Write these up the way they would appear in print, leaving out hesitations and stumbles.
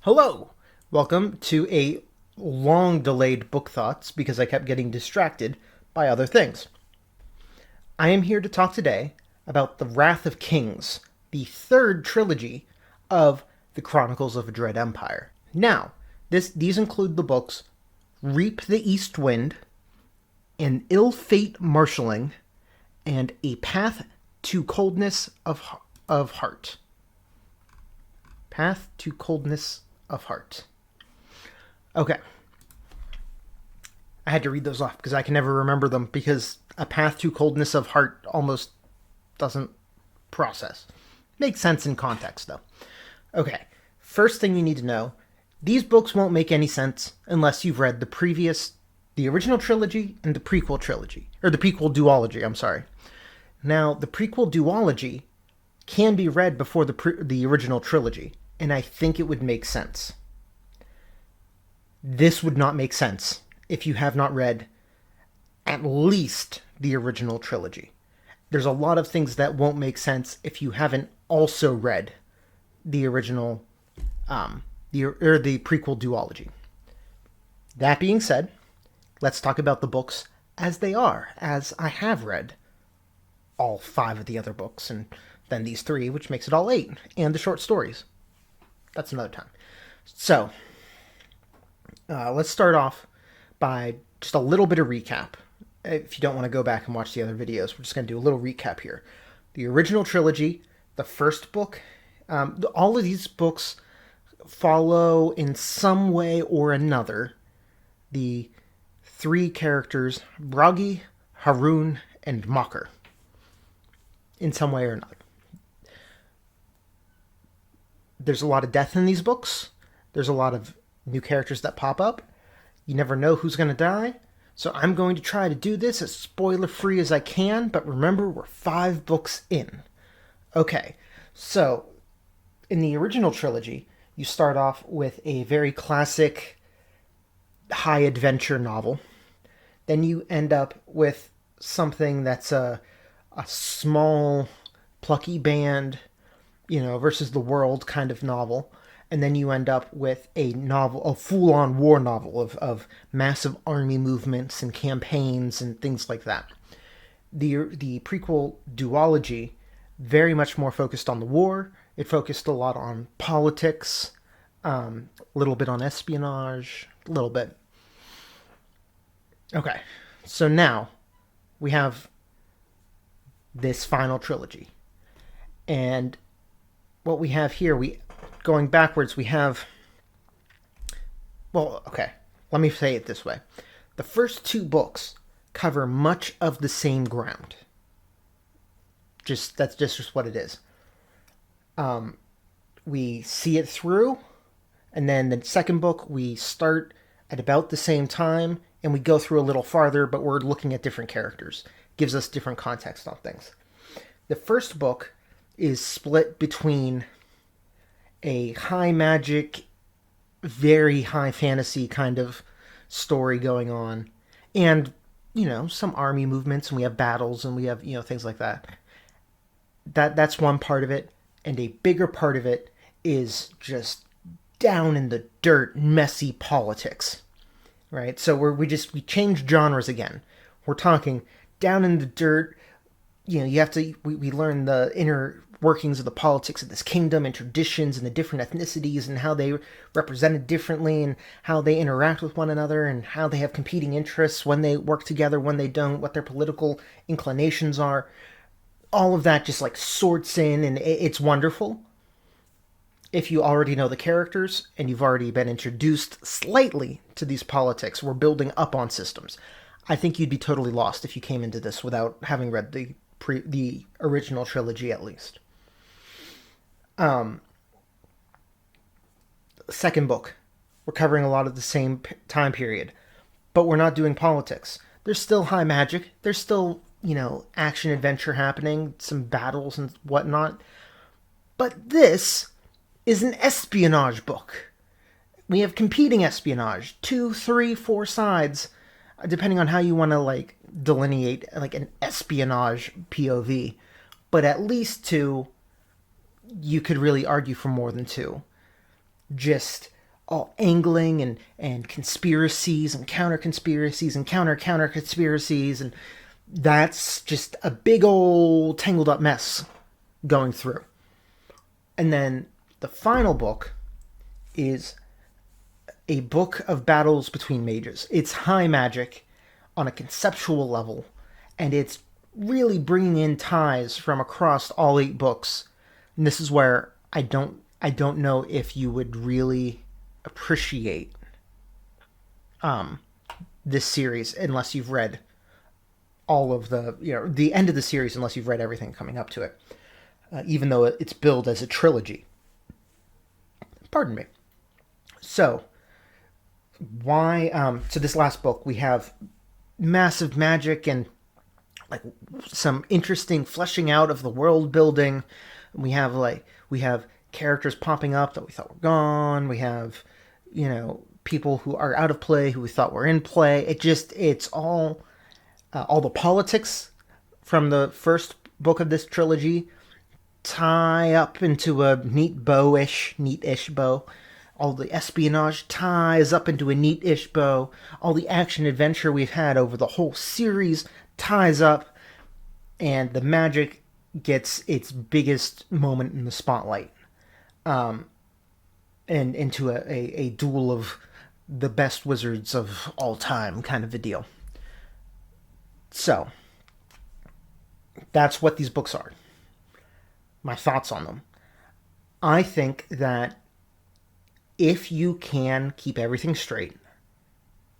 Hello! Welcome to a long delayed book thoughts because I kept getting distracted by other things. I am here to talk today about The Wrath of Kings, the third trilogy of the Chronicles of a Dread Empire. Now, these include the books Reap the East Wind, An Ill Fate Marshalling, and A Path to Coldness of Heart. Path to Coldness of Heart. Okay. I had to read those off because I can never remember them because A Path to Coldness of Heart almost doesn't process. Makes sense in context, though. Okay. First thing you need to know, these books won't make any sense unless you've read the original trilogy and the prequel trilogy. Or the prequel duology, I'm sorry. Now, the prequel duology can be read before the original trilogy, and I think it would make sense. This would not make sense if you have not read at least the original trilogy. There's a lot of things that won't make sense if you haven't also read the original, the prequel duology. That being said, let's talk about the books as they are, as I have read all 5 of the other books, and then these 3, which makes it all 8, and the short stories. That's another time. So, let's start off by just a little bit of recap. If you don't want to go back and watch the other videos, we're just going to do a little recap here. The original trilogy, the first book, all of these books follow in some way or another the 3 characters, Bragi, Haroun, and Mocker, in some way or another. There's a lot of death in these books. There's a lot of new characters that pop up. You never know who's going to die. So I'm going to try to do this as spoiler-free as I can, but remember, we're 5 books in. Okay, so in the original trilogy, you start off with a very classic high-adventure novel. Then you end up with something that's a small, plucky band, versus the world kind of novel. And then you end up with a novel, a full-on war novel of massive army movements and campaigns and things like that. The prequel duology, very much more focused on the war. It focused a lot on politics, a little bit on espionage, a little bit. Okay, so now we have this final trilogy. And what we have here, going backwards, we have... Well, okay, let me say it this way. The first 2 books cover much of the same ground. That's just what it is. We see it through, and then the second book, we start at about the same time, and we go through a little farther, but we're looking at different characters. Gives us different context on things. The first book is split between a high magic, very high fantasy kind of story going on, and, some army movements, and we have battles, and we have, things like that. That's one part of it, and a bigger part of it is just down in the dirt, messy politics, right? So we change genres again. We're talking down in the dirt. We learn the inner workings of the politics of this kingdom and traditions and the different ethnicities and how they represented differently and how they interact with one another and how they have competing interests, when they work together, when they don't, what their political inclinations are. All of that just sorts in, and it's wonderful. If you already know the characters and you've already been introduced slightly to these politics, we're building up on systems. I think you'd be totally lost if you came into this without having read the original trilogy at least. Second book, we're covering a lot of the same time period, but we're not doing politics. There's still high magic. There's still, action adventure happening, some battles and whatnot. But this is an espionage book. We have competing espionage, 2, 3, 4 sides, depending on how you want to delineate an espionage POV. But at least 2, you could really argue for more than 2. just all angling and conspiracies and counter conspiracies and counter conspiracies, and that's just a big old tangled up mess going through. And then the final book is a book of battles between mages. It's high magic on a conceptual level, and it's really bringing in ties from across all 8 books. And this is where I don't know if you would really appreciate this series unless you've read all of the end of the series, unless you've read everything coming up to it. Even though it's billed as a trilogy. Pardon me. So why? So this last book we have massive magic and like some interesting fleshing out of the world building. We have characters popping up that we thought were gone. We have people who are out of play who we thought were in play. It's all the politics from the first book of this trilogy tie up into a neat-ish bow. All the espionage ties up into a neat-ish bow. All the action-adventure we've had over the whole series ties up. And the magic gets its biggest moment in the spotlight. And into a duel of the best wizards of all time kind of a deal. So, that's what these books are. My thoughts on them. I think that if you can keep everything straight,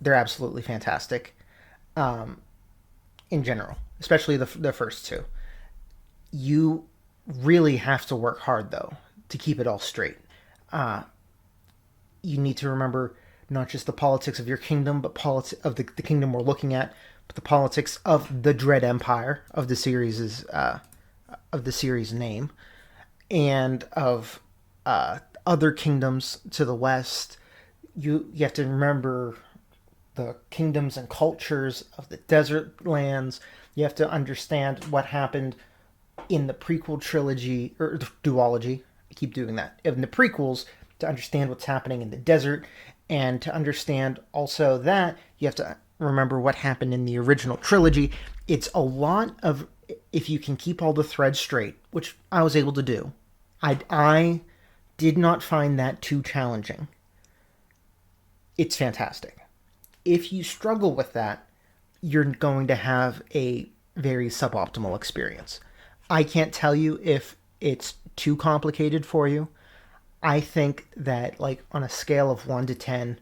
they're absolutely fantastic. In general, especially the first 2. You really have to work hard, though, to keep it all straight. You need to remember not just the politics of your kingdom, but politics of the kingdom we're looking at, but the politics of the Dread Empire of the series' name, and of other kingdoms to the west. You have to remember the kingdoms and cultures of the desert lands. You have to understand what happened in the prequel trilogy, or duology. I keep doing that. In the prequels, to understand what's happening in the desert, and to understand also that you have to remember what happened in the original trilogy. It's a lot of, if you can keep all the threads straight, which I was able to do. I did not find that too challenging. It's fantastic. If you struggle with that, you're going to have a very suboptimal experience. I can't tell you if it's too complicated for you. I think that, like, on a scale of 1 to 10,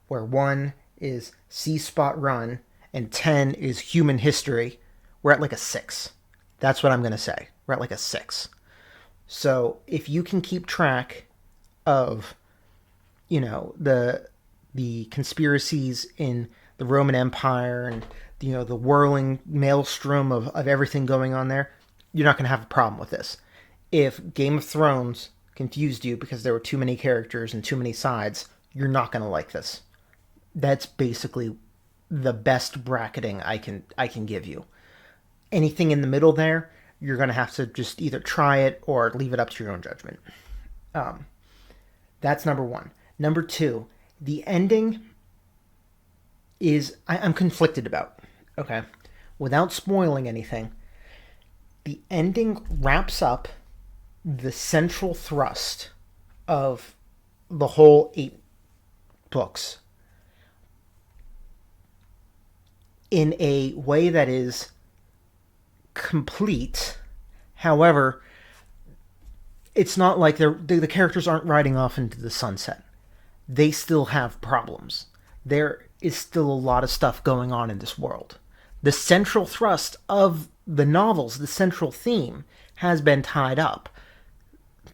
where 1 is see spot run and 10 is human history, we're at like a 6. That's what I'm going to say. We're at like a 6. So if you can keep track of, the conspiracies in the Roman Empire and, the whirling maelstrom of everything going on there, you're not going to have a problem with this. If Game of Thrones confused you because there were too many characters and too many sides, you're not going to like this. That's basically the best bracketing I can give you. Anything in the middle there, you're going to have to just either try it or leave it up to your own judgment. That's number 1. Number 2, the ending is I'm conflicted about. Okay, without spoiling anything, the ending wraps up the central thrust of the whole 8 books in a way that is complete. However, it's not like the characters aren't riding off into the sunset. They still have problems. There is still a lot of stuff going on in this world. The central thrust of the novels, the central theme, has been tied up.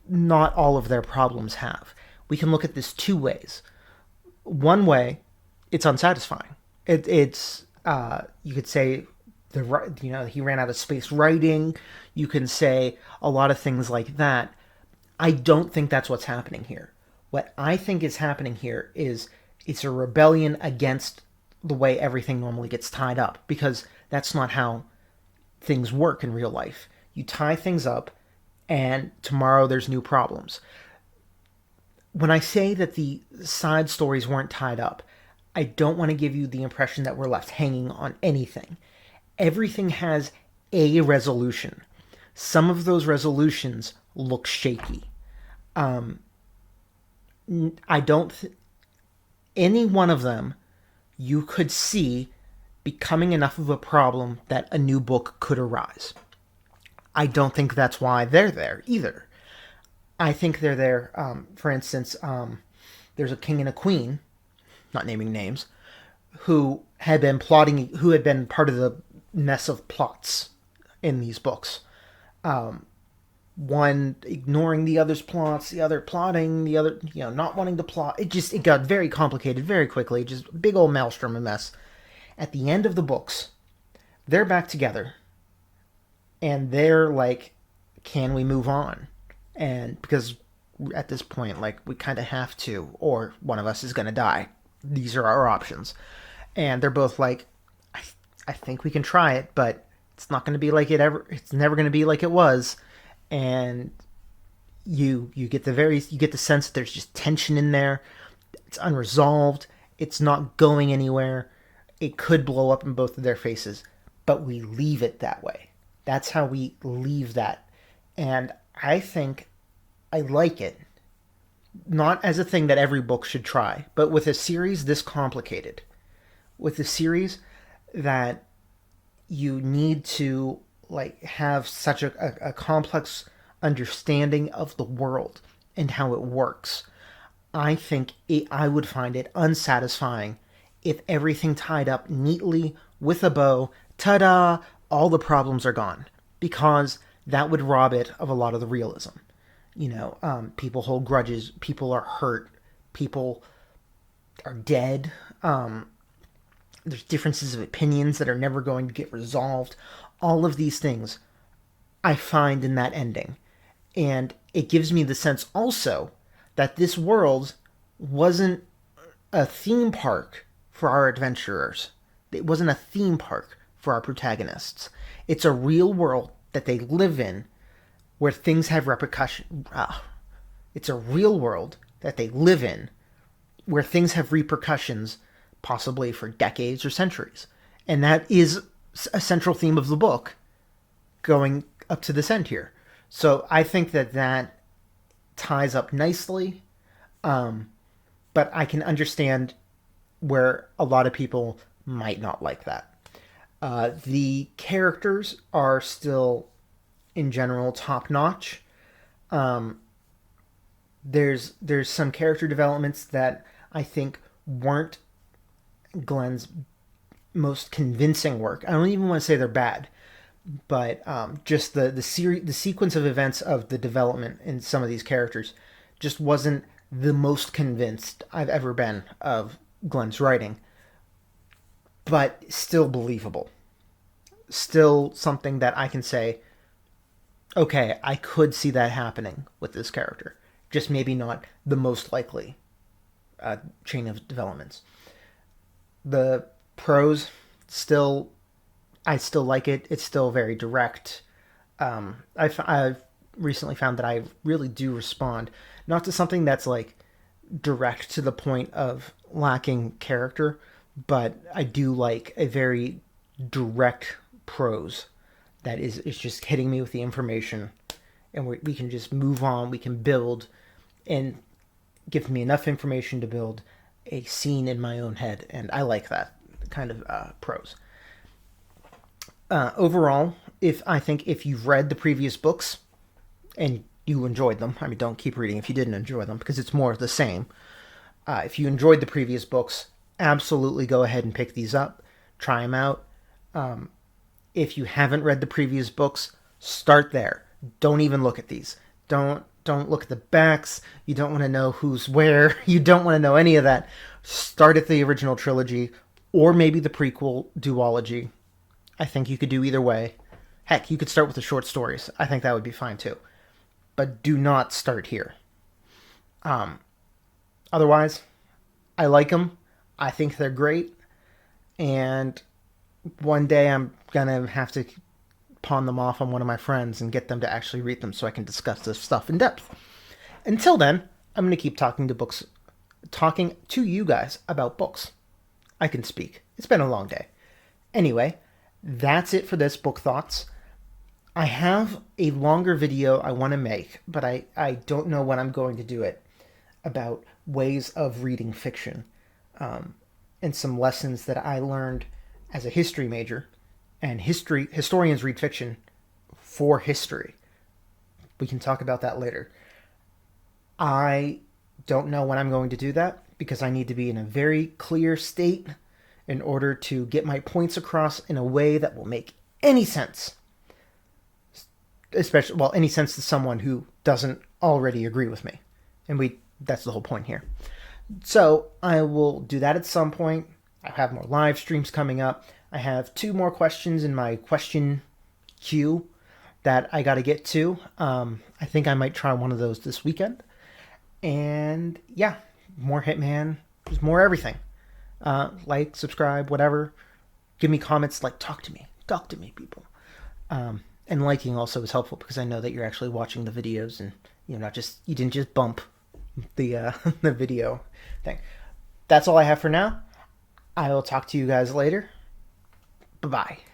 Not all of their problems have. We can look at this 2 ways. One way, it's unsatisfying. It's you could say he ran out of space writing. You can say a lot of things like that. I don't think that's what's happening here. What I think is happening here is it's a rebellion against the way everything normally gets tied up, because that's not how things work in real life. You tie things up, and tomorrow there's new problems. when I say that the side stories weren't tied up, I don't want to give you the impression that we're left hanging on anything. Everything has a resolution. Some of those resolutions look shaky. I don't. Any one of them you could see becoming enough of a problem that a new book could arise. I don't think that's why they're there either. I think they're there, for instance, there's a king and a queen, not naming names, who had been plotting, who had been part of the mess of plots in these books. One ignoring the other's plots, the other plotting, the other, not wanting to plot. It got very complicated very quickly, just a big old maelstrom of mess. At the end of the books, they're back together, and they're like, can we move on? And because at this point, like, we kind of have to, or one of us is going to die. These are our options. And they're both like, I think we can try it, but it's not going to be like it's never going to be like it was. And you get the sense that there's just tension in there. It's unresolved. It's not going anywhere. It could blow up in both of their faces, but we leave it that way. That's how we leave that. And I think I like it. Not as a thing that every book should try, but with a series this complicated. With a series that you need to like have such a complex understanding of the world and how it works. I would find it unsatisfying if everything tied up neatly with a bow, ta-da, all the problems are gone. Because that would rob it of a lot of the realism. People hold grudges, people are hurt, people are dead. There's differences of opinions that are never going to get resolved. All of these things I find in that ending. And it gives me the sense also that this world wasn't a theme park for our adventurers. It wasn't a theme park for our protagonists. It's a real world that they live in where things have repercussions. It's a real world that they live in where things have repercussions, possibly for decades or centuries. And that is a central theme of the book going up to this end here. So I think that ties up nicely, but I can understand where a lot of people might not like that. The characters are still, in general, top notch. There's some character developments that I think weren't Glen's most convincing work. I don't even want to say they're bad, but just the sequence of events of the development in some of these characters just wasn't the most convinced I've ever been of Glen's writing, but still believable. Still something that I can say, okay, I could see that happening with this character. Just maybe not the most likely chain of developments. The prose, I still like it. It's still very direct. I've recently found that I really do respond, not to something that's like direct to the point of lacking character, but I do like a very direct prose that is just hitting me with the information, and we can just move on. We can build, and give me enough information to build a scene in my own head, and I like that kind of prose. Overall, I think if you've read the previous books and you enjoyed them, I mean, don't keep reading if you didn't enjoy them, because it's more of the same. If you enjoyed the previous books, absolutely go ahead and pick these up, try them out. If you haven't read the previous books, start there. Don't even look at these. Don't look at the backs. You don't want to know who's where. You don't want to know any of that. Start at the original trilogy, or maybe the prequel duology. I think you could do either way. Heck, you could start with the short stories. I think that would be fine too. But do not start here. Otherwise, I like them. I think they're great. And one day I'm going to have to pawn them off on one of my friends and get them to actually read them so I can discuss this stuff in depth. Until then, I'm going to keep talking to you guys about books. I can speak. It's been a long day. Anyway, that's it for this book thoughts. I have a longer video I want to make, but I don't know when I'm going to do it, about ways of reading fiction, and some lessons that I learned as a history major. And historians read fiction for history. We can talk about that later. I don't know when I'm going to do that because I need to be in a very clear state in order to get my points across in a way that will make any sense. Especially, well, any sense to someone who doesn't already agree with me. And that's the whole point here. So I will do that at some point. I have more live streams coming up. I have 2 more questions in my question queue that I got to get to. I think I might try one of those this weekend. And yeah, more Hitman, just more everything. Like, subscribe, whatever. Give me comments, like, talk to me, people. And liking also is helpful because I know that you're actually watching the videos and you didn't just bump the the video thing. That's all I have for now. I will talk to you guys later. Bye-bye.